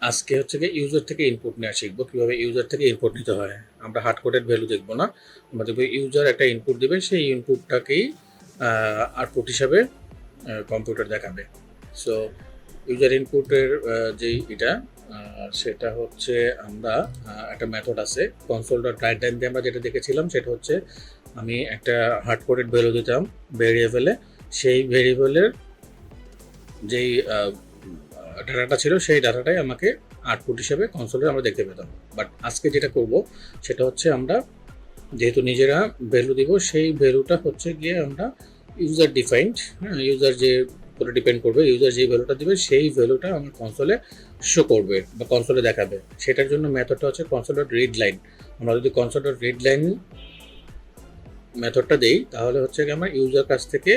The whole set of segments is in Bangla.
আজকে হচ্ছে কি ইউজার থেকে ইনপুট নেওয়া শিখবো, কিভাবে ইউজার থেকে ইনপুট নিতে হয়। আমরা হার্ড কোডেড ভ্যালু দেখবো না, আমরা দেখবো ইউজার একটা ইনপুট দিবে, সেই ইনপুটটাকেই আউটপুট হিসাবে কম্পিউটার দেখাবে। সো ইউজার ইনপুটের যেই এটা সেটা হচ্ছে আমরা একটা মেথড আছে কনসোল ডট রাইট টাইম দিয়ে আমরা যেটা দেখেছিলাম, সেটা হচ্ছে আমি একটা হার্ড কোডেড ভ্যালু দিতাম ভেরিয়েবলে, সেই ভেরিয়েবলের যেই ডাটাটা ছিল সেই ডাটাটাই আমাকে আউটপুট হিসেবে কনসোলে আমরা দেখতে পেতাম। বাট আজকে যেটা করব সেটা হচ্ছে আমরা যেহেতু নিজেরা ভ্যালু দিব, সেই ভ্যালুটা হচ্ছে গিয়ে আমরা ইউজার ডিফাইন্ড, ইউজার যে উপরে ডিপেন্ড করবে, ইউজার যে ভ্যালুটা দিবে সেই ভ্যালুটা আমার কনসোলে শো করবে বা কনসোলে দেখাবে। সেটার জন্য মেথডটা হচ্ছে কনসোল ডট রিড লাইন। আমরা যদি কনসোল ডট রিড লাইন মেথডটা দেই তাহলে হচ্ছে কি আমরা ইউজার কাছ থেকে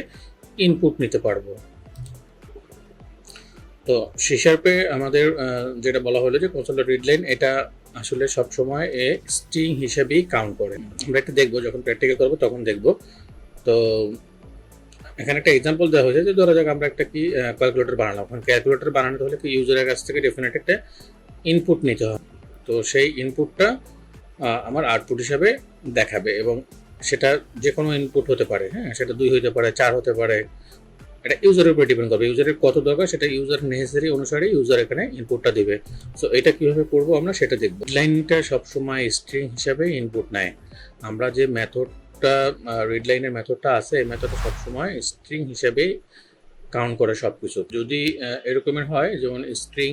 ইনপুট নিতে পারবো। তো সি শার্পে আমাদের যেটা বলা হলো যে কনসোল ডট রিড লাইন, এটা আসলে সবসময় স্ট্রিং হিসেবেই কাউন্ট করে। আমরা একটা দেখবো, যখন প্র্যাকটিক্যাল করবো তখন দেখবো। তো এখানে একটা এক্সাম্পল দেওয়া হয়েছে যে ধরা যাক আমরা একটা কি ক্যালকুলেটর বানালাম। এখন ক্যালকুলেটর বানানোতে হলে কি ইউজারের কাছ থেকে ডেফিনেট একটা ইনপুট নিতে হবে। তো সেই ইনপুটটা আমার আউটপুট হিসাবে দেখাবে, এবং সেটা যে কোনো ইনপুট হতে পারে। হ্যাঁ, সেটা 2 হতে পারে, 4 হতে পারে। এটা ইউজারের উপরে ডিপেন্ড করবে, ইউজারের কত দরকার সেটা ইউজার নেসেসারি অনুসারে ইউজার এখানে ইনপুটটা দিবে। সো এটা কিভাবে করব আমরা সেটা দেখব। লাইনটা সবসময় স্ট্রিং হিসাবে ইনপুট নেয়। আমরা যে মেথডটা রিড লাইনের মেথডটা আছে, এই মেথডটা সবসময় স্ট্রিং হিসাবে কাউন্ট করে সব কিছু। যদি এরকমের হয় যেমন স্ট্রিং,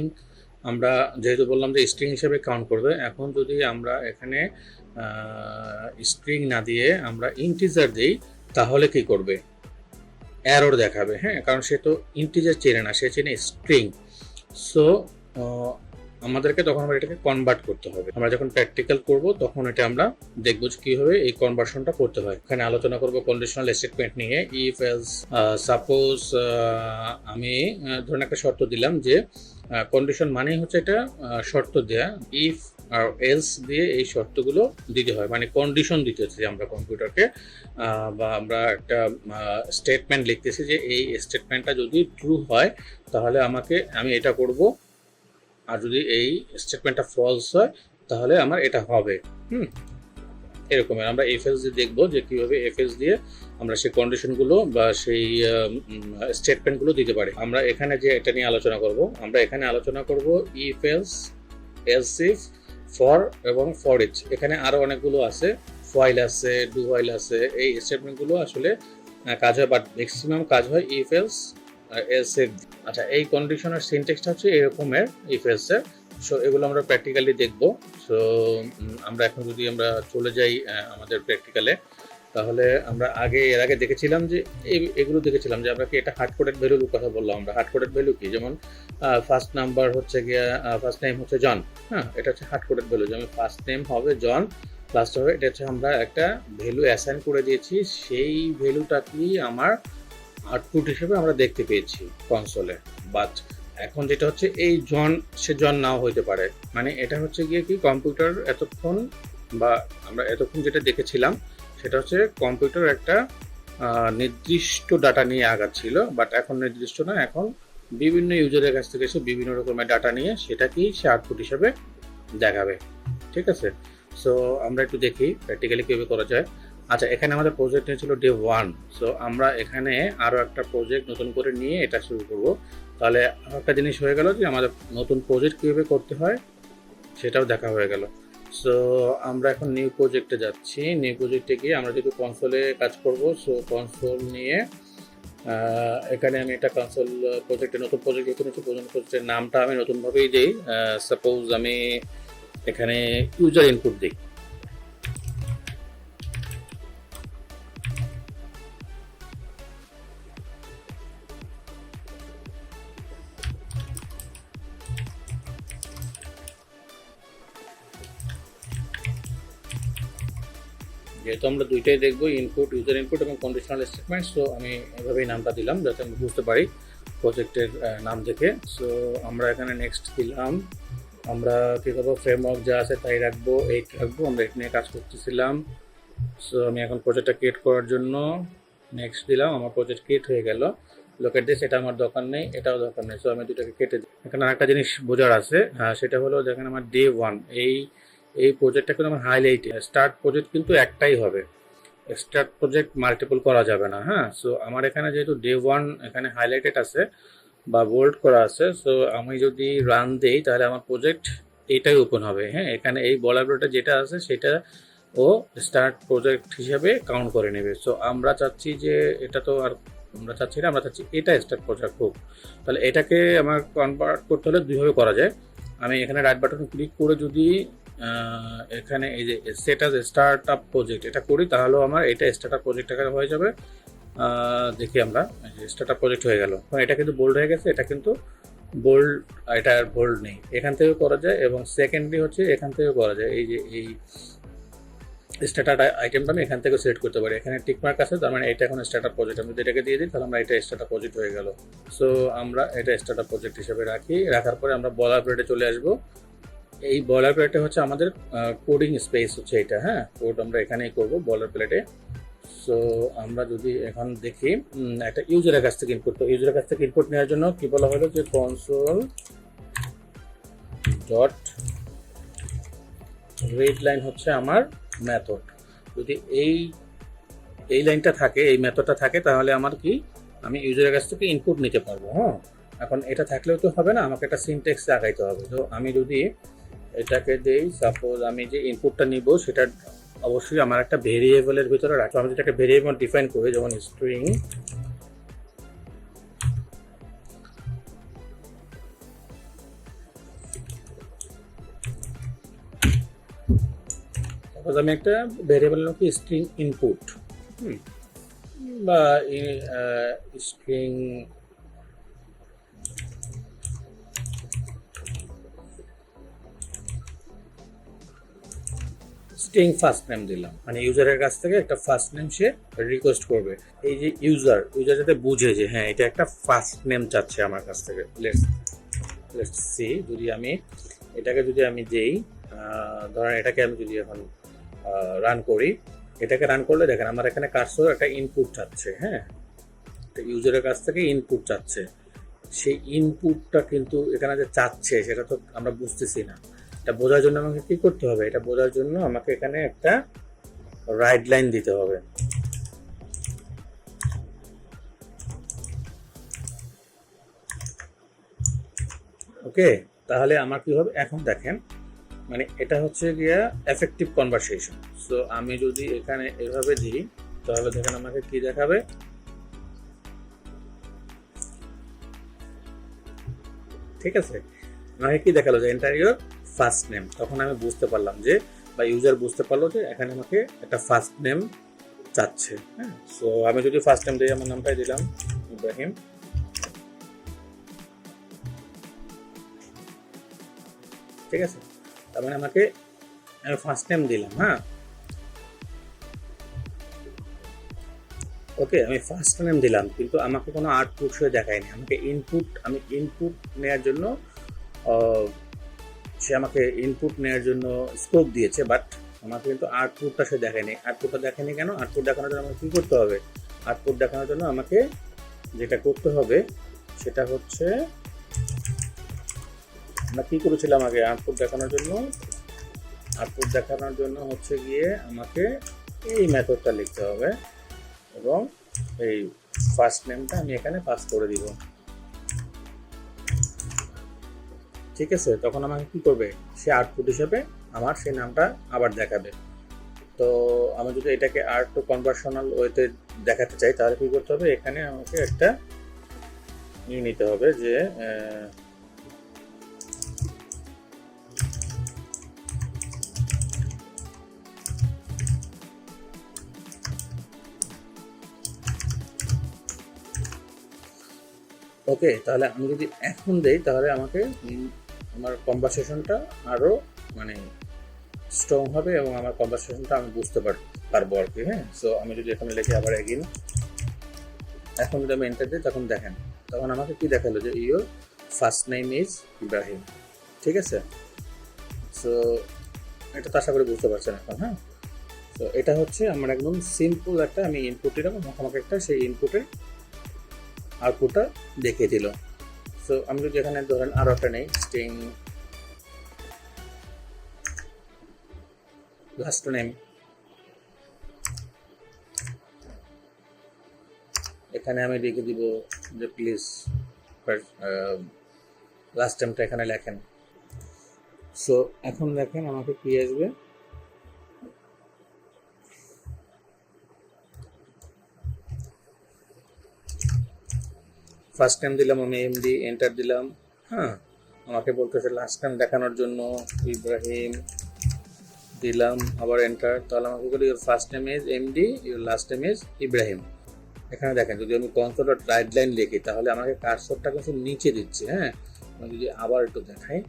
আমরা যেহেতু বললাম যে স্ট্রিং হিসাবে কাউন্ট করবে, এখন যদি আমরা এখানে স্ট্রিং না দিয়ে আমরা ইন্টিজার দিই তাহলে কি করবে? এরর দেখাবে। হ্যাঁ, কারণ সে তো ইন্টিজার চেনে না, সে চেনে স্ট্রিং। সো আমাদেরকে তখন আমরা এটাকে কনভার্ট করতে হবে। আমরা যখন প্র্যাকটিক্যাল করব তখন এটা আমরা দেখব যে কীভাবে এই কনভার্সনটা করতে হয়। এখানে আলোচনা করব কন্ডিশনাল স্টেটমেন্ট নিয়ে। ইফ এলস সাপোজ আমি ধরুন একটা শর্ত দিলাম যে কন্ডিশন মানেই হচ্ছে এটা শর্ত দেয়া। ইফ আর এলস দিয়ে এই শর্তগুলো দিতে হয়, মানে কন্ডিশন দিতে হচ্ছে আমরা কম্পিউটারকে, বা আমরা একটা স্টেটমেন্ট লিখতেছি যে এই স্টেটমেন্টটা যদি ট্রু হয় তাহলে আমি এটা করব, আর যদি এই স্টেটমেন্টটা ফলস হয় তাহলে আমার এটা হবে। এরকমের আমরা এফএলস দিয়ে দেখবো যে কীভাবে এফএলস দিয়ে আমরা সেই কন্ডিশনগুলো বা সেই স্টেটমেন্টগুলো দিতে পারি। আমরা এখানে যে এটা নিয়ে আলোচনা করব, আমরা এখানে আলোচনা করব if else, else if, for এবং ফর ইচ। এখানে আরও অনেকগুলো আছে, হোয়াইল আছে, ডু হোয়াইল আছে। এই স্টেটমেন্টগুলো আসলে কাজ হয়, বাট ম্যাক্সিমাম কাজ হয় ইফ এলস আর এলস ইফ। আচ্ছা, এই কন্ডিশনের সিনট্যাক্সটা হচ্ছে এরকমের ইফ এলসের। সো এগুলো আমরা প্র্যাকটিক্যালি দেখব। সো আমরা এখন যদি আমরা চলে যাই আমাদের প্র্যাকটিক্যালে, তাহলে আমরা এর আগে দেখেছিলাম যে এগুলো দেখেছিলাম যে আমরা কি এটা হার্ড কোডেড ভ্যালুর কথা বললাম। আমরা হার্ড কোডেড ভ্যালু কি, যেমন ফার্স্ট নাম্বার হচ্ছে গিয়া ফার্স্ট নেম হচ্ছে জন। হ্যাঁ, এটা হচ্ছে হার্ড কোডেড ভ্যালু, যেমন ফার্স্ট নেম হবে জন, লাস্ট হবে, এটা হচ্ছে আমরা একটা ভ্যালু অ্যাসাইন করে দিয়েছি, সেই ভ্যালুটাকেই আমার আউটপুট হিসেবে আমরা দেখতে পেয়েছি কনসোলে। বাট এখন যেটা হচ্ছে এই জন, সে জন নাও হইতে পারে। মানে এটা হচ্ছে গিয়ে কি কম্পিউটার এতক্ষণ, বা আমরা এতক্ষণ যেটা দেখেছিলাম সেটা হচ্ছে কম্পিউটার একটা নির্দিষ্ট ডাটা নিয়ে আগাচ্ছিল, বাট এখন নির্দিষ্ট না, এখন বিভিন্ন ইউজারের কাছ থেকে এসে বিভিন্ন রকমের ডাটা নিয়ে সেটাকেই সে আউটপুট হিসেবে দেখাবে। ঠিক আছে, সো আমরা একটু দেখি প্র্যাকটিক্যালি কীভাবে করা যায়। আচ্ছা, এখানে আমাদের প্রজেক্ট নিয়েছিল ডে 1। সো আমরা এখানে আরও একটা প্রজেক্ট নতুন করে নিয়ে এটা শুরু করব। তাহলে একটা জিনিস হয়ে গেল যে আমাদের নতুন প্রজেক্ট কীভাবে করতে হয় সেটাও দেখা হয়ে গেল। সো আমরা এখন নিউ প্রজেক্টে যাচ্ছি। নিউ প্রজেক্টে গিয়ে আমরা যেহেতু কনসোলে কাজ করব, সো কনসোল নিয়ে এখানে আমি একটা কনসোল প্রজেক্টে নতুন প্রজেক্ট যেহেতু নিচ্ছি, প্রজেক্টের নামটা আমি নতুনভাবেই দিই। সাপোজ আমি এখানে ইউজার ইনপুট দিই। যেহেতু আমরা দুইটাই দেখবো, ইনপুট, ইউজার ইনপুট এবং কন্ডিশনাল স্টেটমেন্ট, সো আমি এভাবেই নামটা দিলাম যাতে আমি বুঝতে পারি প্রজেক্টের নাম দেখে। সো আমরা এখানে নেক্সট দিলাম। আমরা কী করবো, ফ্রেমওয়ার্ক যা আছে তাই রাখবো, এইট রাখবো, আমরা এটা নিয়ে কাজ করতেছিলাম। সো আমি এখন প্রজেক্টটা ক্রিয়েট করার জন্য নেক্সট দিলাম, আমার প্রজেক্ট ক্রিয়েট হয়ে গেল। লোকেট দিস, এটা আমার দরকার নেই, এটাও দরকার নেই। সো আমি দুটাকে কেটে দিই। এখানে আরেকটা জিনিস বোঝার আছে, সেটা হলো দেখেন আমার ডে 1 এই প্রজেক্টটা কিন্তু আমার হাইলাইট, স্টার্ট প্রজেক্ট কিন্তু একটাই হবে, স্টার্ট প্রজেক্ট মাল্টিপল করা যাবে না। হ্যাঁ, সো আমার এখানে যেহেতু ডে 1 এখানে হাইলাইটেড আছে বা বোল্ড করা আছে, সো আমি যদি রান দেই তাহলে আমার প্রজেক্ট এটাই ওপেন হবে। হ্যাঁ, এখানে এই বলারটা যেটা আছে সেটা ও স্টার্ট প্রজেক্ট হিসেবে কাউন্ট করে নেবে। সো আমরা চাচ্ছি যে এটা তো আর আমরা চাচ্ছি না, আমরা চাচ্ছি এটা স্টার্ট প্রজেক্ট হোক। তাহলে এটাকে আমার কনভার্ট করতে হলে দুইভাবে করা যায়। আমি এখানে রাইট বাটন ক্লিক করে যদি এখানে এই যে সেট আস স্টার্ট আপ প্রজেক্ট এটা করি, তাহলেও আমার এটা স্টার্ট আপ প্রজেক্ট আকারে হয়ে যাবে। দেখি আমরা স্টার্ট আপ প্রজেক্ট হয়ে গেল, এটা কিন্তু বোল্ড হয়ে গেছে, এটা কিন্তু বোল্ড, এটা আর বোল্ড নেই। এখান থেকেও করা যায় এবং সেকেন্ডলি হচ্ছে এখান থেকেও করা যায়। এই যে এই স্টার্টার আইটেমটা আমি এখান থেকে সেট করতে পারি, এখানে টিক মার্ক আছে, তার মানে এটা এখন স্টার্টআপ প্রজেক্ট। আমি যদি এটাকে দিয়ে দিই তাহলে আমরা এটা স্টার্টআপ প্রজেক্ট হয়ে গেল। সো আমরা এটা স্টার্টআপ প্রজেক্ট হিসেবে রাখার পরে আমরা বলার প্লেটে চলে আসবো। এই বলার প্লেটে হচ্ছে আমাদের কোডিং স্পেস হচ্ছে এটা। হ্যাঁ, কোড আমরা এখানেই করব বলার প্লেটে। সো আমরা যদি এখন দেখি একটা ইউজারের কাছ থেকে ইনপুট, তো ইউজারের কাছ থেকে ইনপুট নেওয়ার জন্য কি বলা হলো যে কনসোল ডট রিড লাইন হচ্ছে আমার মেথড। যদি এই লাইনটা থাকে, এই মেথডটা থাকে, তাহলে আমার কি আমি ইউজারের কাছ থেকে ইনপুট নিতে পারবো। হ্যাঁ, এখন এটা থাকলেও তো হবে না, আমাকে একটা সিনট্যাক্স লাগাইতে হবে। তো আমি যদি এটাকে দেই, সাপোজ আমি যে ইনপুটটা নিব সেটা অবশ্যই আমার একটা ভেরিয়েবলের ভিতরে রাখবো। আমি যেটাকে ভেরিয়েবল ডিফাইন করি, যেমন স্ট্রিং আমি একটা ভেরিয়েবল নাকি স্ট্রিং ইনপুট বা স্ট্রিং ফার্স্ট নেম দিলাম, মানে ইউজারের কাছ থেকে একটা ফার্স্ট নেম সে রিকোয়েস্ট করবে। এই যে ইউজার যাতে বুঝে যে হ্যাঁ এটা একটা ফার্স্ট নেম চাচ্ছে আমার কাছ থেকে। লেটস সি, যদি আমি এটাকে দেই, ধরেন এটাকে আমি যদি এখন রান করি, এটাকে রান করলে দেখেন আমার এখানে কার্সর একটা ইনপুট চাচ্ছে। হ্যাঁ, ইউজারের কাছ থেকে ইনপুট চাচ্ছে, সেই ইনপুটটা কিন্তু এখানে যে চাচ্ছে সেটা তো আমরা বুঝতেছি না। এটা বোঝার জন্য আমাকে কি করতে হবে, এটা বোঝার জন্য আমাকে এখানে একটা রাইট লাইন দিতে হবে। ওকে, তাহলে আমার কি হবে এখন দেখেন, মানে এটা হচ্ছে গিয়া এফেক্টিভ কনভারসেশন। সো আমি যদি এখানে এভাবে দিই তাহলে দেখেন আমাকে কি দেখাবে, ঠিক আছে, আমাকে কি দেখালো যে এন্টার ইউর ফার্স্ট নেম। তখন আমি বুঝতে পারলাম যে, বা ইউজার বুঝতে পারলো যে এখানে আমাকে একটা ফার্স্ট নেম চাচ্ছে। হ্যাঁ, সো আমি যদি ফার্স্ট নেম দিই, আমার নামটাই দিলাম ইব্রাহিম, ঠিক আছে, তার মানে আমাকে আমি ফার্স্ট নেম দিলাম। হ্যাঁ, ওকে, আমি ফার্স্ট নেম দিলাম, কিন্তু আমাকে কোনো আউটপুট সে দেখায়নি। আমাকে আমি ইনপুট নেওয়ার জন্য সে আমাকে ইনপুট নেওয়ার জন্য স্কোপ দিয়েছে, বাট আমাকে কিন্তু আউটপুটটা সে দেখায়নি। আউটপুটটা দেখায়নি কেন? আউটপুট দেখানোর জন্য আমাকে কী করতে হবে? আউটপুট দেখানোর জন্য আমাকে যেটা করতে হবে সেটা হচ্ছে, আমরা কী করেছিলাম আগে আউটপুট দেখানোর জন্য হচ্ছে গিয়ে আমাকে এই মেথডটা লিখতে হবে এবং এই ফার্স্ট নেমটা আমি এখানে পাস করে দিব, ঠিক আছে। তখন আমাকে কি করবে, সে আউটপুট হিসেবে আমার সেই নামটা আবার দেখাবে। তো আমি যদি এটাকে আর একটু কনভার্সনাল ওয়েতে দেখাতে চাই তাহলে কি করতে হবে, এখানে আমাকে একটা নিতে হবে যে ওকে, তাহলে আমি যদি এখন দেই তাহলে আমাকে আমার কনভারসেশনটা আরও মানে স্ট্রং হবে এবং আমার কনভারসেশনটা আমি বুঝতে পারবো আর কি। হ্যাঁ, সো আমি যদি এখানে লিখি আবার এগিন, এখন যদি আমি এন্টার দিই তখন দেখেন, তখন আমাকে কি দেখালো যে your first name is Ibrahim, ঠিক আছে। সো এটা তো আশা করি বুঝতে পারছেন এখন। হ্যাঁ, তো এটা হচ্ছে আমার একদম সিম্পল একটা আমি ইনপুট দিলাম, আমাকে একটা সেই ইনপুটের আউটপুটটা দেখিয়ে দিল। সো আমি যদি এখানে ধরেন আরও একটা নেই, স্ট্রিং লাস্ট নেম, এখানে আমি লিখে দিব যে প্লিজ লাস্ট নেমটা এখানে লেখেন। সো এখন দেখেন আমাকে কি আসবে, ফার্স্ট নেম দিলাম আমি এমডি, এন্টার দিলাম। হ্যাঁ, আমাকে বলতেছে লাস্ট নেম দেখানোর জন্য ইব্রাহিম দিলাম, আবার এন্টার। তাহলে আমাকে বলি your first name is MD, your last name is Ibrahim. এখানে দেখেন যদি আমি কনসোল রাইট লাইন লিখি তাহলে আমাকে কার্সরটা কিন্তু নিচে দিচ্ছে। হ্যাঁ, আমি যদি আবার একটু দেখাই,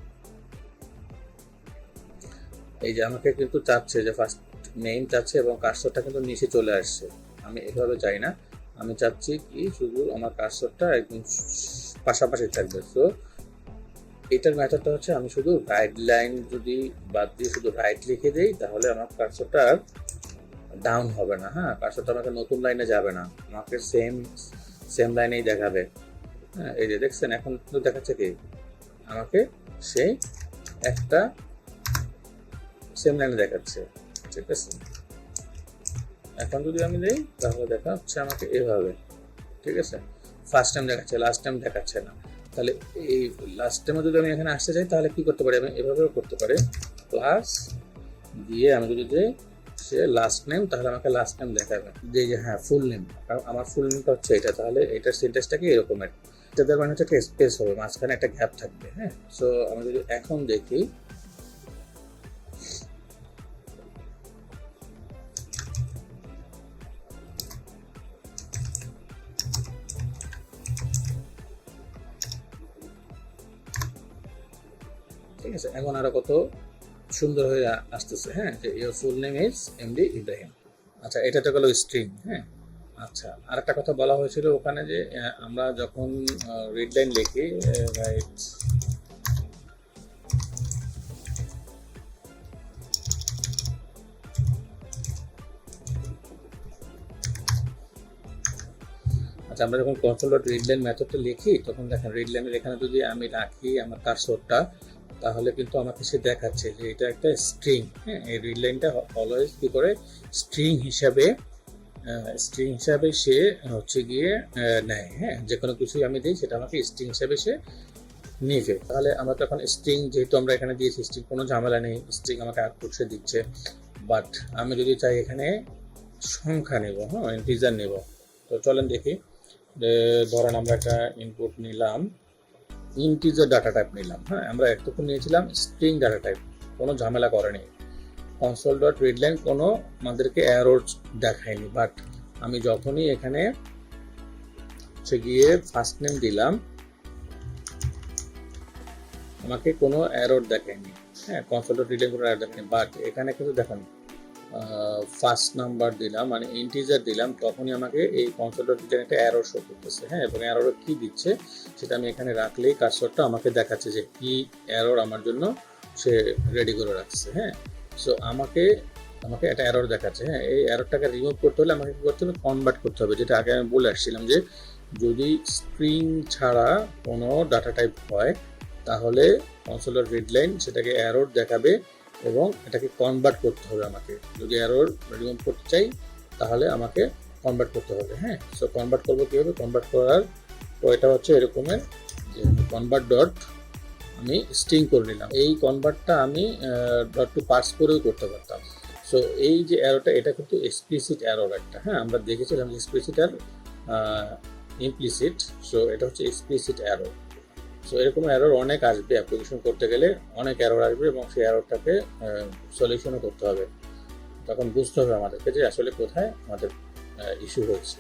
এই যে আমাকে কিন্তু চাচ্ছে যে ফার্স্ট নেম চাচ্ছে এবং কার্সরটা কিন্তু নিচে চলে আসছে। আমি এভাবে চাই না, আমি চাচ্ছি কি শুধু আমার কার্সরটা একদম পাশাপাশি থাকবে। সো এটার মেথডটা হচ্ছে আমি শুধু রাইট লাইন যদি বাদ দিয়ে শুধু রাইট লিখে দিই তাহলে আমার কার্সরটা আর ডাউন হবে না। হ্যাঁ, কার্সরটা আমাকে নতুন লাইনে যাবে না, আমাকে সেম লাইনেই দেখাবে। হ্যাঁ, এই যে দেখছেন এখন কিন্তু দেখাচ্ছে কি আমাকে সেই একটা সেম লাইনে দেখাচ্ছে। ঠিক আছে, এখন যদি আমি দিই তাহলে দেখা হচ্ছে আমাকে এভাবে। ঠিক আছে, ফার্স্ট টাইম দেখাচ্ছে, লাস্ট টাইম দেখাচ্ছে না। তাহলে এই লাস্ট টাইমে যদি আমি এখানে আসতে চাই তাহলে কি করতে পারি, আমি এভাবেও করতে পারি, প্লাস দিয়ে আমি যদি দিই সে লাস্ট নেম, তাহলে আমাকে লাস্ট নেম দেখাবে। যে হ্যাঁ ফুল নেম, আমার ফুল নেমটা হচ্ছে এটা, তাহলে এটার সিনট্যাক্সটা কি এরকমের, এটাদের মানে হচ্ছে একটা স্পেস হবে, মাঝখানে একটা গ্যাপ থাকবে। হ্যাঁ, সো আমি যদি এখন দেখি ঠিক আছে, এখন আরো কত সুন্দর হয়ে আসতেছে। হ্যাঁ, যে your full name is MD Ibrahim. আচ্ছা, এটা তো গেল স্ট্রিং। হ্যাঁ, আচ্ছা আরেকটা কথা বলা হয়েছিল ওখানে যে আমরা যখন রিড লাইন লিখি, রাইট আচ্ছা আমরা যখন কনসোল ডট রিড লাইন মেথডটা লিখি তখন দেখেন রিড লাইনের এখানে যদি আমি রাখি আমার কার্সরটা তাহলে কিন্তু আমাকে সে দেখাচ্ছে যে এটা একটা স্ট্রিং। হ্যাঁ, এই রিড লাইনটা অলওয়েজ কি করে স্ট্রিং হিসাবে সে হচ্ছে গিয়ে নেয়। হ্যাঁ, যে কোনো কিছুই আমি দিই সেটা আমাকে স্ট্রিং হিসাবে সে নিবে। তাহলে আমরা তখন স্ট্রিং যেহেতু আমরা এখানে দিয়েছি, স্ট্রিং কোনো ঝামেলা নেই, স্ট্রিং আমাকে আউটপুট সে দিচ্ছে। বাট আমি যদি চাই এখানে সংখ্যা নেব, হ্যাঁ ইন্টিজার নেব, তো চলেন দেখি। ধরেন আমরা একটা ইনপুট নিলাম, ইন্টিজার ডাটা টাইপ নিলাম। হ্যাঁ, আমরা এতক্ষণ নিয়েছিলাম স্ট্রিং ডাটা টাইপ, কোনো ঝামেলা করেনি, কনসোল ডট রিডলাইন কোনো আমাদেরকে এরর দেখায়নি। বাট আমি যখনই এখানে হচ্ছে গিয়ে ফার্স্ট নেম দিলাম আমাকে কোনো এরর দেখায়নি। হ্যাঁ, কনসোল ডট রিডলাইন কোনো এরর দেখায়নি। বাট এখানে কিন্তু দেখেন ফার্স্ট নাম্বার দিলাম মানে ইন্টিজার দিলাম, তখনই আমাকে এই কনসোল ডট রিডলাইন একটা এরর শো করতেছে। হ্যাঁ, এবং এরর কি দিচ্ছে সেটা আমি এখানে রাখলেই কার্সরটা আমাকে দেখাচ্ছে যে কি এরর আমার জন্য সে রেডি করে রাখছে। হ্যাঁ, সো আমাকে একটা এরর দেখাচ্ছে। হ্যাঁ, এই এররটাকে রিমুভ করতে হলে আমাকে কি করতে হবে, কনভার্ট করতে হবে, যেটা আগে আমি বলে আসছিলাম যে যদি স্ট্রিং ছাড়া কোনো ডাটা টাইপ হয় তাহলে কনসোল ডট রিডলাইন সেটাকে এরর দেখাবে এবং এটাকে কনভার্ট করতে হবে আমাকে। যদি এরর রিমুভ করতে চাই তাহলে আমাকে কনভার্ট করতে হবে। হ্যাঁ, সো কনভার্ট করবো কীভাবে, কনভার্ট করার তো এটা হচ্ছে এরকমের যে কনভার্ট ডট আমি স্ট্রিং করে নিলাম। এই কনভার্টটা আমি ডট টু পার্স করেও করতে পারতাম। সো এই যে অ্যারোটা এটা কিন্তু এক্সপ্লিসিট অ্যারোর একটা। হ্যাঁ, আমরা দেখেছিলাম যে এক্সপ্লিসিট আর ইমপ্লিসিট, সো এটা হচ্ছে এক্সপ্লিসিট অ্যারো। সো এরকম এরর অনেক আসবে, অ্যাপ্লিকেশন করতে গেলে অনেক এরর আসবে এবং সেই এররটাকে সলিউশনও করতে হবে। তখন বুঝতে হবে আমাদেরকে যে আসলে কোথায় আমাদের ইস্যু হয়েছে।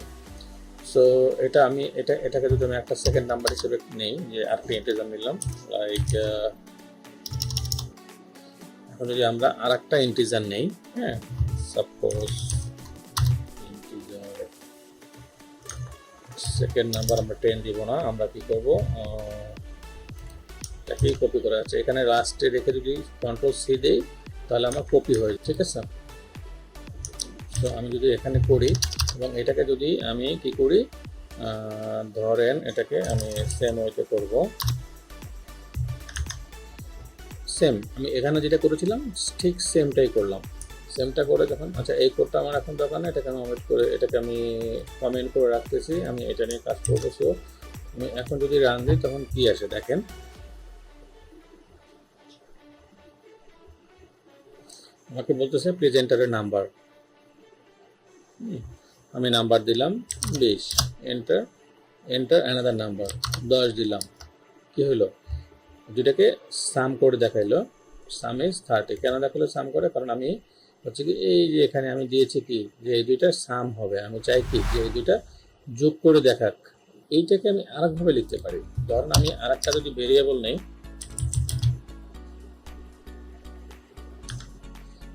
সো এটা আমি এটাকে যদি আমি একটা সেকেন্ড নাম্বার হিসেবে নেই, যে আরেকটা ইন্টিজার নিলাম, লাইক এখন যদি আমরা আর একটা ইন্টিজার নেই, হ্যাঁ সাপোজ ইন্টিজার সেকেন্ড নাম্বার আমরা 10 দিব না, আমরা কি করব এটাকেই কপি করা আছে, এখানে লাস্টে রেখে যদি কন্ট্রোল সি দেই তাহলে আমার কপি হয়ে যায়। ঠিক আছে, তো আমি যদি এখানে করি এবং এটাকে যদি আমি কি করি ধরেন এটাকে আমি সেম ওয়েতে করব, সেম আমি এখানে যেটা করেছিলাম ঠিক সেমটাই করলাম। সেমটা করে যখন আচ্ছা এই কোডটা আমার এখন দরকার না, এটাকে আমি ওয়েট করে এটাকে আমি কমেন্ট করে রাখতেছি, আমি এটা নিয়ে কাজ করবো। সো আমি এখন যদি রান দিই তখন কি আসে দেখেন, আমাকে বলতেছে প্রেজেন্টারের নাম্বার, আমি নাম্বার দিলাম 20, এন্টার এন্টার অ্যানাদার নাম্বার 10 দিলাম, কি হলো দুটাকে সাম করে দেখাইলো, সাম ইজ 30। কেন দেখালো সাম করে, কারণ আমি হচ্ছে কি এই যে এখানে আমি দিয়েছি কি যে এই দুইটা সাম হবে, আমি চাই কি যে এই দুইটা যোগ করে দেখাক। এইটাকে আমি আরেকভাবে লিখতে পারি, ধরুন আমি আরেকটা যদি ভেরিয়েবল নেই,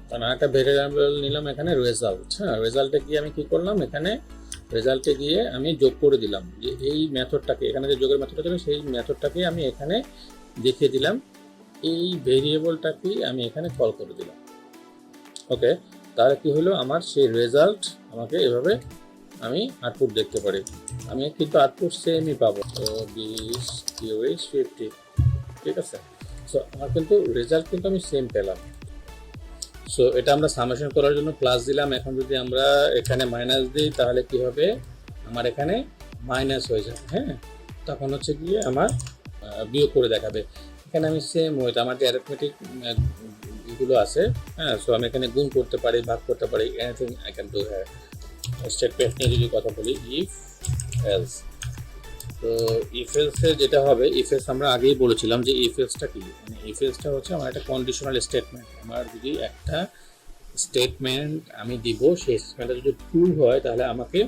কারণ আরেকটা ভেরিয়েবল নিলাম এখানে রেজাল্ট। হ্যাঁ, রেজাল্টে গিয়ে আমি কি করলাম, এখানে রেজাল্টে গিয়ে আমি যোগ করে দিলাম যে এই মেথডটাকে, এখানে যে যোগের মেথডটা ছিল সেই মেথডটাকে আমি এখানে দেখিয়ে দিলাম, এই ভেরিয়েবলটাকে আমি এখানে কল করে দিলাম। ওকে, তাহলে কি হলো আমার সেই রেজাল্ট আমাকে এভাবে আমি আউটপুট দেখতে পারি, আমি কিন্তু আউটপুট সেমই পাবো, তো 20 30 50, ঠিক আছে। সো আমার কিন্তু রেজাল্ট কিন্তু আমি সেম পেলাম। সো এটা আমরা সামেশন করার জন্য প্লাস দিলাম, এখন যদি আমরা এখানে মাইনাস দিই তাহলে কি হবে, আমার এখানে মাইনাস হয়ে যাবে। হ্যাঁ, তখন হচ্ছে গিয়ে আমার বিয়োগ করে দেখাবে। এখানে আমি সেম ওইটা আমার যে অ্যারিথমেটিক এগুলো আছে, হ্যাঁ, সো আমি এখানে গুণ করতে পারি, ভাগ করতে পারি, এনিথিং আই ক্যান ডু। হ্যাঁ, স্টেটমেন্ট নিয়ে যদি কথা বলি, ইফ এলস, তো ইফ এলসে যেটা হবে, ইফ এলস আমরা আগেই বলেছিলাম যে ইফ এলসটা কি, মানে ইফ এলসটা হচ্ছে আমার একটা কন্ডিশনাল স্টেটমেন্ট। আমার যদি একটা স্টেটমেন্ট আমি দিব, সেই স্টেটমেন্টটা যদি ট্রু হয় তাহলে আমাকে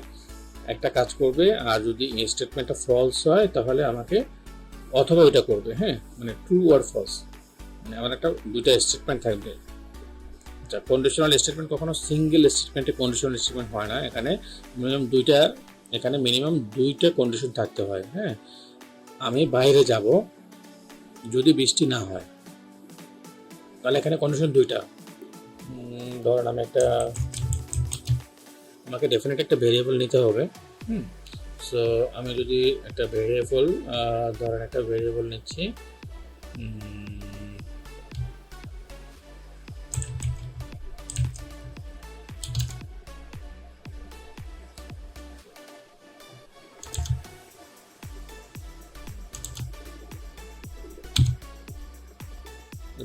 একটা কাজ করবে, আর যদি এই স্টেটমেন্টটা ফলস হয় তাহলে আমাকে অথবা ওইটা করবে। হ্যাঁ, মানে ট্রু আর ফলস, মানে আমার একটা দুইটা স্টেটমেন্ট থাকবে। আচ্ছা, কন্ডিশনাল স্টেটমেন্ট কখনো সিঙ্গেল স্টেটমেন্টে কন্ডিশনাল স্টেটমেন্ট হয় না, এখানে মিনিমাম দুইটা কন্ডিশন থাকতে হয়। হ্যাঁ, আমি বাইরে যাব যদি বৃষ্টি না হয়, তাহলে এখানে কন্ডিশন দুইটা। ধরেন আমি আমাকে ডেফিনেট একটা ভেরিয়েবল নিতে হবে। সো আমি যদি একটা ভেরিয়েবল ধরেন একটা ভেরিয়েবল নিচ্ছি,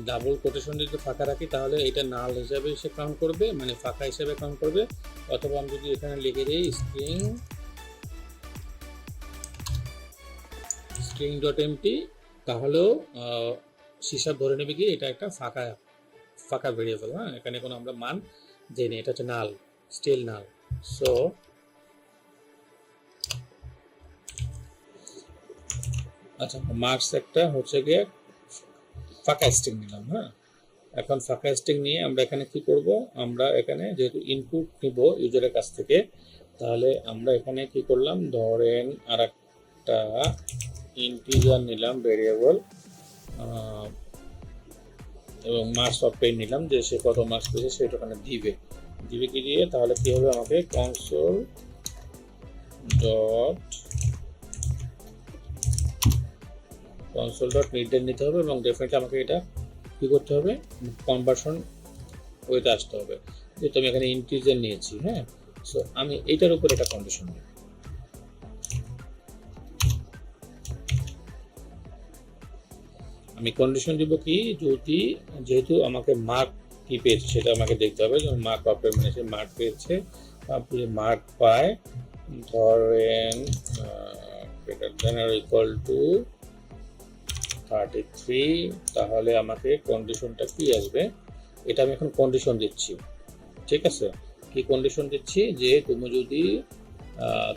ডাবল কোটেশন যদি ফাঁকা রাখি তাহলে এটা নাল হিসাবে সে কাউন্ট করবে, মানে ফাঁকা হিসাবে কাউন্ট করবে। অথবা আমি যদি এখানে লিখে দিই স্ট্রিং ডট এমটি, তাহলেও হিসাব ধরে নেবে কি এটা একটা ফাঁকা ভেরিয়েবল। হ্যাঁ, এখানে কোনো আমরা মান দিই না, এটা হচ্ছে নাল, স্টিল নাল। সো আচ্ছা, মার্কস একটা হচ্ছে গিয়ে ফাঁকা স্ট্রিং নিলাম। হ্যাঁ, এখন ফাঁকা স্ট্রিং নিয়ে আমরা এখানে কি করব, আমরা এখানে যেহেতু ইনপুট নিব ইউজারের কাছ থেকে, তাহলে আমরা এখানে কি করলাম, ধরেন আর একটা ইন্টিজার নিলাম ভেরিয়েবল, এবং মার্কস অফ পেন নিলাম, যে সে কত মার্কস পেয়েছে সেটা ওখানে দিবে কি দিয়ে, তাহলে কি হবে, আমাকে কনসোল ডট রিডেল নিতে হবে, এবং ডেফিনেটলি আমাকে এটা কি করতে হবে, কনভার্সন ওইটা আসতে হবে, যেহেতু আমি এখানে ইন্টিজার নিয়েছি। হ্যাঁ, সো আমি এইটার উপর একটা কন্ডিশন নিই, আমি কন্ডিশন দিব কি, যদি যেহেতু আমাকে মার্ক কি পেয়েছে সেটা আমাকে দেখতে হবে, যেমন মার্ক অফ মানে সে মার্ক পেয়েছে, আপনি মার্ক পায় ধরেন greater than or equal to 33, তাহলে আমাকে কন্ডিশনটা কি আসবে, এটা আমি এখন কন্ডিশন দিচ্ছি। ঠিক আছে, কি কন্ডিশন দিচ্ছি, যে তুমি যদি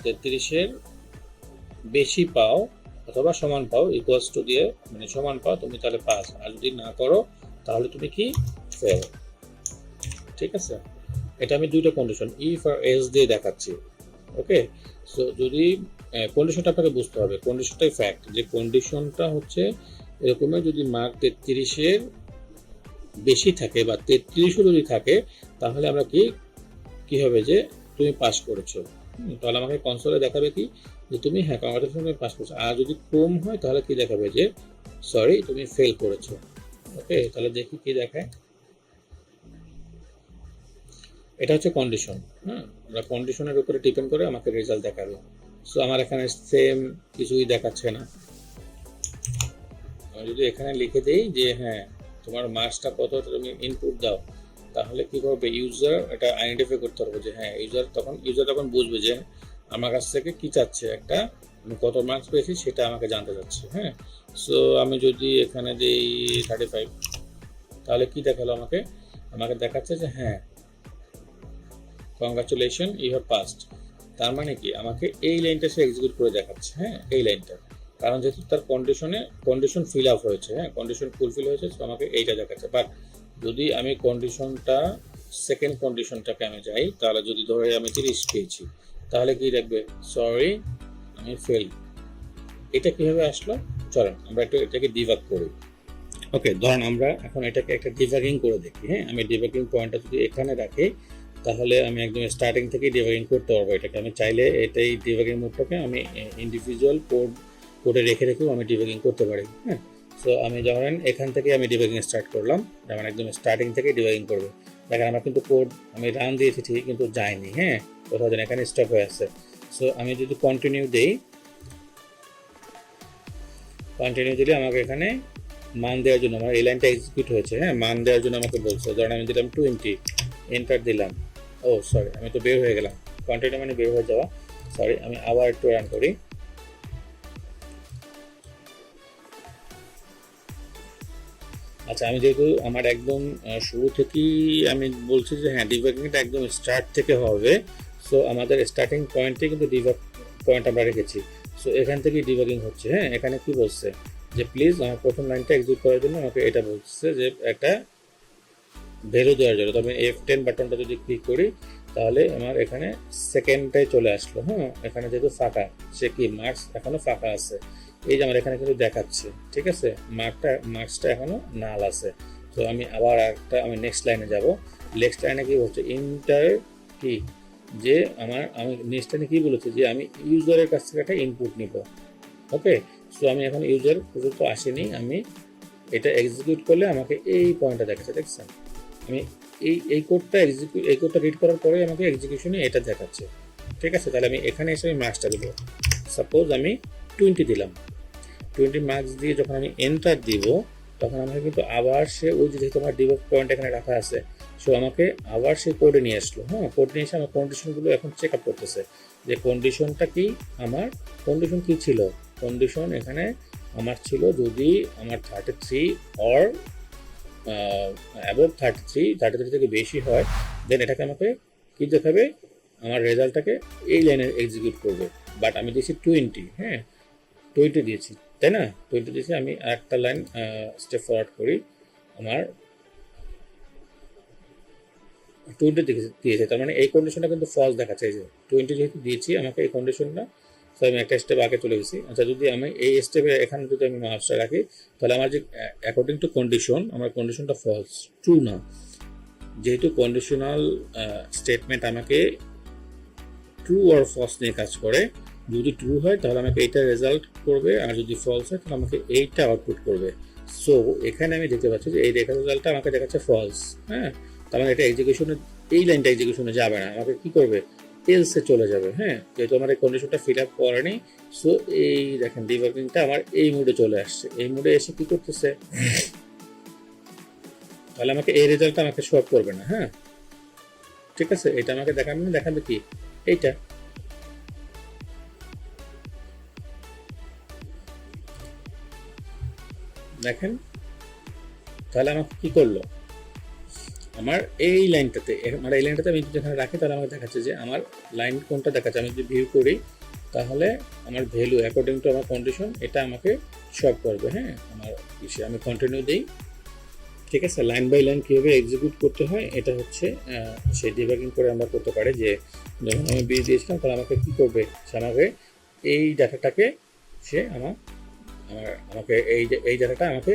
33-এর বেশি পাও অথবা সমান পাও, ইকুয়ালস টু দিয়ে মানে সমান পাও তুমি, তাহলে পাস, আর যদি না করো তাহলে তুমি কি ফেল। ঠিক আছে, এটা আমি দুইটা কন্ডিশন ইফ আর এলস দিয়ে দেখাচ্ছি। ওকে, সো যদি কন্ডিশনটা আপনাকে বুঝতে হবে, কন্ডিশনটাই ফ্যাক্ট, যে কন্ডিশনটা হচ্ছে এরকমের, যদি মার্ক 33-এর বেশি থাকে বা 33ও যদি থাকে, তাহলে আমরা কি হবে যে তুমি পাস করেছো। তাহলে আমাকে কনসোলে দেখাবে কি যে তুমি হ্যাঁ কংগ্রাচুলেশন তুমি পাস করছো, আর যদি কম হয় তাহলে কি দেখাবে যে সরি তুমি ফেল করেছো। ওকে, তাহলে দেখি কি দেখায়। এটা হচ্ছে কন্ডিশন। হ্যাঁ, আমরা কন্ডিশনের উপরে ডিপেন্ড করে আমাকে রেজাল্ট দেখাবে। সো আমার এখানে সেম কিছুই দেখাচ্ছে না। আমি যদি এখানে লিখে দিই যে হ্যাঁ তোমার মার্কসটা কত তুমি ইনপুট দাও, তাহলে কি করবে ইউজার এটা আইডেন্টিফাই করতে পারবে যে হ্যাঁ ইউজার তখন বুঝবে যে আমার কাছ থেকে কি চাচ্ছে, একটা আমি কত মার্কস পেয়েছি সেটা আমাকে জানতে চাচ্ছে। হ্যাঁ, সো আমি যদি এখানে দিই 35, তাহলে কি দেখালো আমাকে, আমাকে দেখাচ্ছে যে হ্যাঁ কংগ্রাচুলেশন ইউ হ্যাভ পাসড। তার মানে কি আমাকে এই লাইনটা সে এক্সিকিউট করে দেখাচ্ছে। হ্যাঁ, এই লাইনটা, কারণ যেহেতু তার কন্ডিশন ফিল আপ হয়েছে, হ্যাঁ কন্ডিশন ফুলফিল হয়েছে, তো আমাকে এইটা দেখাচ্ছে। বাট যদি আমি কন্ডিশনটা সেকেন্ড কন্ডিশনটাকে আমি যাই, তাহলে যদি ধরে আমি 30 পেয়েছি, তাহলে কি দেখবে সরি আমি ফেল। এটা কিভাবে আসলো, চলেন আমরা একটু এটাকে ডিবাগ করি। ওকে, ধরেন আমরা এখন এটাকে একটা ডিবাগিং করে দেখি। হ্যাঁ, আমি ডিবাগিং পয়েন্টটা যদি এখানে রাখি, তাহলে আমি একদম স্টার্টিং থেকেই ডিবাগিং করতে পারবো এটাকে। আমি চাইলে এটাই ডিবাগিং মোডটাকে আমি ইন্ডিভিজুয়াল কোডে রেখে রেখেও আমি ডিবাগিং করতে পারি। হ্যাঁ, সো আমি ধরেন এখান থেকে আমি ডিবাগিং স্টার্ট করলাম, যেমন একদম স্টার্টিং থেকে ডিবাগিং করবো। দেখেন আমার কিন্তু কোড আমি রান দিয়েছি ঠিক, কিন্তু যায়নি। হ্যাঁ, কোথাও যেন এখানে স্টপ হয়ে আছে। সো আমি যদি কন্টিনিউ দিই, কন্টিনিউ দিলে আমাকে এখানে মান দেওয়ার জন্য, আমার এই লাইনটা এক্সিকিউট হয়েছে, হ্যাঁ মান দেওয়ার জন্য আমাকে বলছে। ধরেন আমি দিলাম 20, এন্টার দিলাম। ও সরি, আমি তো বের হয়ে গেলাম। কন্টিনিউ মানে বের হয়ে যাওয়া, সরি। আমি আবার একটু রান করি। আচ্ছা, আমি যেহেতু আমার একদম শুরু থেকেই আমি বলছি যে হ্যাঁ ডিবাগিংটা একদম স্টার্ট থেকে হবে, সো আমাদের স্টার্টিং পয়েন্টে কিন্তু ডিবাগ পয়েন্ট আমরা রেখেছি। সো এখান থেকেই ডিবাগিং হচ্ছে। হ্যাঁ, এখানে কি বলছে যে প্লিজ আমার প্রথম লাইনটা এক্সিকিউট করার জন্য আমাকে এটা বলছে যে একটা ভ্যালু দেওয়ার জন্য। তবে F10 বাটনটা যদি ক্লিক করি, তাহলে আমার এখানে সেকেন্ডটাই চলে আসলো। হ্যাঁ, এখানে যেহেতু ফাঁকা, সে কি মার্কস এখনো ফাঁকা আছে, এই যে আমার এখানে কিন্তু দেখাচ্ছে। ঠিক আছে, মার্কসটা এখনো নাল আছে। তো আমি আবার আমি নেক্সট লাইনে যাব। নেক্সট লাইনে কি হচ্ছে, ইন্টার কি যে আমি নেক্সট লাইনে কি বলেছি যে আমি ইউজারের কাছ থেকে একটা ইনপুট নিব। ওকে, সো আমি এখন ইউজার পর্যন্ত আসিনি, আমি এটা এক্সিকিউট করলে আমাকে এই পয়েন্টটা দেখাচ্ছে। দেখছেন, আমি এই কোডটা রিড করার পরে আমাকে এক্সিকিউশনে এটা দেখাচ্ছে। ঠিক আছে, তাহলে আমি এখানে এসে আমি মার্কসটা দেবো। সাপোজ আমি 20 দিলাম। 20 মার্কস দিয়ে যখন আমি এন্টার দিব, তখন আমাকে কিন্তু আবার সে ওই যে তোমার ডিবাগ পয়েন্ট এখানে রাখা আছে, সো আমাকে আবার সে কোডে নিয়ে আসলো। হ্যাঁ, কোড নিয়ে এসে আমার কন্ডিশনগুলো এখন চেক আপ করতেছে যে কন্ডিশনটা কি, আমার কন্ডিশন কি ছিল। কন্ডিশন এখানে আমার ছিল যদি আমার 33 অর অ্যাবভ 33 থেকে বেশি হয়, দেন এটাকে আমাকে কি দেখাবে, আমার রেজাল্টটাকে এই লাইনে এক্সিকিউট করবে। বাট আমি দিয়েছি 20। হ্যাঁ, 20 দিয়েছি, তাই না? 20 দিয়েছি। আমি একটা লাইন স্টেপ ফরওয়ার্ড করি, আমার 20 দিয়েছে, তার মানে এই কন্ডিশনটা কিন্তু ফলস দেখাচ্ছে। এই যে 20 যেহেতু দিয়েছি আমাকে এই কন্ডিশনটা, তো আমি একটা স্টেপ আগে চলে গেছি। আচ্ছা, যদি আমি এই স্টেপে এখানে যদি আমি মার্কসটা রাখি, তাহলে আমার যে অ্যাকর্ডিং টু কন্ডিশন আমার কন্ডিশনটা ফলস, ট্রু না। যেহেতু কন্ডিশনাল স্টেটমেন্ট আমাকে ট্রু আর ফলস নিয়ে কাজ করে, যদি ট্রু হয় তাহলে আমাকে এইটা রেজাল্ট করবে, আর যদি ফলস হয় তাহলে আমাকে এইটা আউটপুট করবে। সো এখানে আমি দেখতে পাচ্ছি যে এই রেজাল্টটা আমাকে দেখাচ্ছে ফলস। হ্যাঁ, তার মানে এটা এক্সিকিউশনে, এই লাইনটা এক্সিকিউশনে যাবে না, আমাকে কি করবে, এলসে চলে যাবে। হ্যাঁ, যেহেতু আমার এই কন্ডিশনটা ফিল আপ করেনি, সো এই দেখেন ডিবাগিংটা আমার এই মুডে চলে আসছে। এই মুডে এসে কি করতেছে, তাহলে আমাকে এই রেজাল্টটা আমাকে শো আপ করবে না। হ্যাঁ, ঠিক আছে, এটা আমাকে দেখাবে কি, এইটা। দেখেন, তাহলে আমাকে কি করলো, আমার এই লাইনটাতে আমি যেখানে রাখি, তাহলে আমাকে দেখাচ্ছে যে আমার লাইন কোনটা দেখাচ্ছে। আমি যদি ভিউ করি, তাহলে আমার ভ্যালু অ্যাকর্ডিং টু আমার কন্ডিশন এটা আমাকে শো করবে। হ্যাঁ, আমার ইসে আমি কন্টিনিউ দিই। ঠিক আছে, লাইন বাই লাইন কীভাবে এক্সিকিউট করতে হয় এটা হচ্ছে সেই ডিবাগিং করে আমরা করতে পারি। যে যখন আমি বি দিয়েছিলাম, তাহলে আমাকে কী করবে, সে আমাকে এই ডাটাটাকে সে আমাকে এই ডাটাটা আমাকে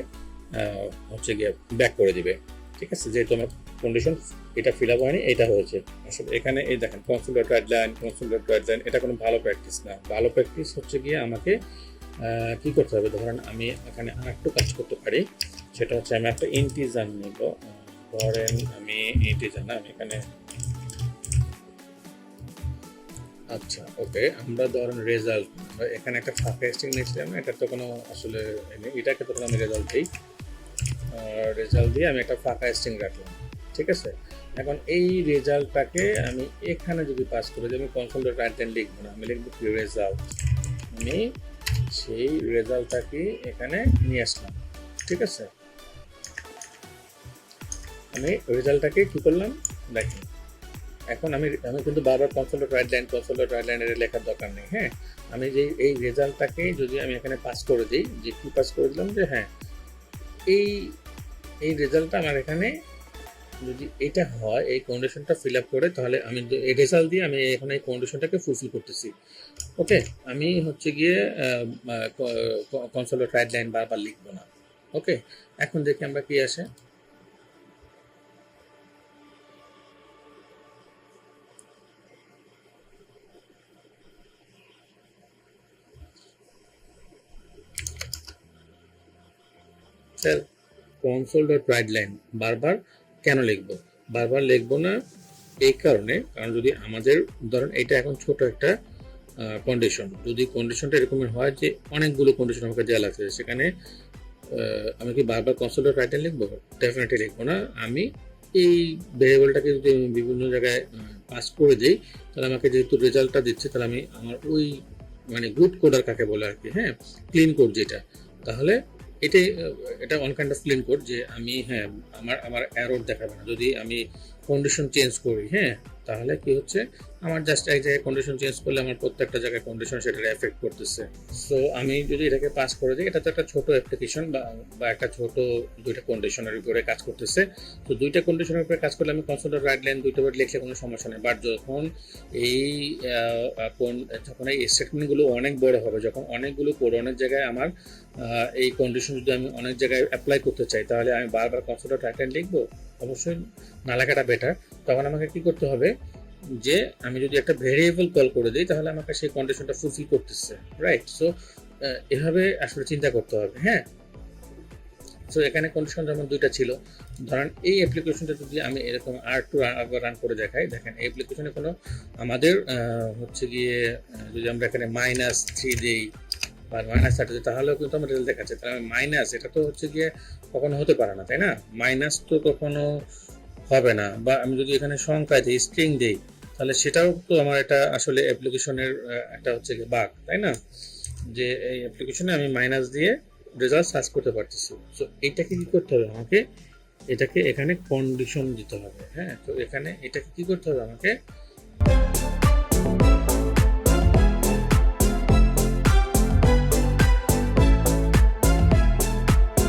হচ্ছে গিয়ে ব্যাক করে দিবে। ঠিক আছে, যেহেতু আমার কন্ডিশন এটা ফিল আপ হয়নি, এটা হয়েছে। আসলে এখানে এই দেখেন কনসোল ডট রাইট লাইন, এটা কোনো ভালো প্র্যাকটিস না। ভালো প্র্যাকটিস হচ্ছে গিয়ে আমাকে কি করতে হবে, ধরেন আমি এখানে আরেকটু কাজ করতে পারি, সেটা হচ্ছে আমি একটা ইন্টিজার নিব। ধরেন আমি ইন্টিজার না, আমি এখানে আচ্ছা ওকে, আমরা ধরেন রেজাল্ট, এখানে একটা ফাঁকা স্ট্রিং নিয়েছিলাম, এটা তো কোনো আসলে এটাকে তখন আমি রেজাল্ট দিই, রেজাল্ট দিয়ে আমি একটা ফাঁকা স্ট্রিং রাখলাম। ঠিক আছে, এখন এই রেজাল্টটাকে আমি এখানে যদি পাস করে দিই, আমি কনসোল ডট রাইট লাইন লিখবো না, আমি লিখবো কি রেজাল্ট। আমি সেই রেজাল্টটাকে এখানে নিয়ে আসলাম। ঠিক আছে, আমি রেজাল্টটাকে কি করলাম দেখেন, এখন আমি কিন্তু বারবার কনসোল ডট রাইট লাইনের লেখার দরকার নেই। হ্যাঁ, আমি যে এই রেজাল্টটাকে যদি আমি এখানে পাস করে দিই, যে কি পাস করে দিলাম, যে হ্যাঁ এই এই রেজাল্টটা আমার এখানে যদি এটা হয়, এই কন্ডিশনটা ফিল আপ করে, তাহলে আমি এই রেজাল্ট দিয়ে আমি এখন এই কন্ডিশনটাকে ফুলফিল করতেছি। ওকে, আমি হচ্ছে গিয়ে কনসোল ডট রাইট লাইন বারবার লিখবো না। ওকে, এখন দেখি আমরা কি আসে। Sir console dot right line বারবার কেন লিখবো? বারবার লিখবো না এই কারণে, কারণ যদি আমাদের ধরেন এটা এখন ছোট একটা কন্ডিশন, যদি কন্ডিশনটা এরকমের হয় যে অনেকগুলো কন্ডিশন আমাকে দেওয়া লাগছে, সেখানে আমি কি বারবার কনসোল ডট রাইট লাইন লিখবো? ডেফিনেটলি লিখবো না। আমি এই ভেরিয়েবলটাকে যদি আমি বিভিন্ন জায়গায় পাস করে দিই, তাহলে আমাকে যেহেতু রেজাল্টটা দিচ্ছে, তাহলে আমি আমার ওই মানে গুড কোডার কাকে বলে আর কি, হ্যাঁ ক্লিন কোড যেটা, তাহলে এটা one kind of clean code, যে আমি হ্যাঁ আমার এরর দেখাবে না যদি আমি কন্ডিশন চেঞ্জ করি। হ্যাঁ, তাহলে কি হচ্ছে, আমার জাস্ট এক জায়গায় কন্ডিশন চেঞ্জ করলে আমার প্রত্যেকটা জায়গায় কন্ডিশন সেটার এফেক্ট করতেছে। সো আমি যদি এটাকে পাস করে দিই, এটা তো একটা ছোট অ্যাপ্লিকেশন বা একটা ছোট দুইটা কন্ডিশনের উপরে কাজ করতেছে। তো দুইটা কন্ডিশনের উপরে কাজ করলে আমি কনসোল ডট রাইট লাইন দুইটা বার লিখলে কোনো সমস্যা নেই। বাট যখন যখন এই স্টেটমেন্টগুলো অনেক বড় হবে, যখন অনেকগুলো কোড অনেক জায়গায় আমার এই কন্ডিশন যদি আমি অনেক জায়গায় অ্যাপ্লাই করতে চাই, তাহলে আমি বারবার কনসোল ডট রাইট লাইন লিখবো? অবশ্যই না লেখাটা বেটার। তখন আমাকে কি করতে হবে, যে আমি যদি একটা ভেরিয়েবল কল করে দিই, তাহলে আমাকে সেই কন্ডিশনটা ফুলফিল করতেছে, রাইট? সো এভাবে আসলে চিন্তা করতে হবে। হ্যাঁ, সো এখানে কন্ডিশন যেমন দুইটা ছিল, ধরেন এই অ্যাপ্লিকেশনটা যদি আমি এরকম আর রান করে দেখাই, দেখেন এই অ্যাপ্লিকেশনে কোনো আমাদের হচ্ছে গিয়ে যদি আমরা এখানে -3 দিই বা -30 দিই, তাহলেও কিন্তু আমার রেজাল্ট দেখাচ্ছে। তাহলে মাইনাস এটা তো হচ্ছে গিয়ে কখনো হতে পারে না, তাই না? মাইনাস তো কখনো হবে না। বা আমি যদি এখানে সংখ্যা দিই, স্ট্রিং দিই, তাহলে সেটাও তো আমার এটা আসলে অ্যাপ্লিকেশনের একটা হচ্ছে গিয়ে বাগ, তাই না? যে এই অ্যাপ্লিকেশনে আমি মাইনাস দিয়ে রেজাল্ট সার্চ করতে পারতেছি। সো এইটাকে কি করতে হবে আমাকে, এটাকে এখানে কন্ডিশন দিতে হবে। হ্যাঁ, তো এখানে এটাকে কি করতে হবে আমাকে,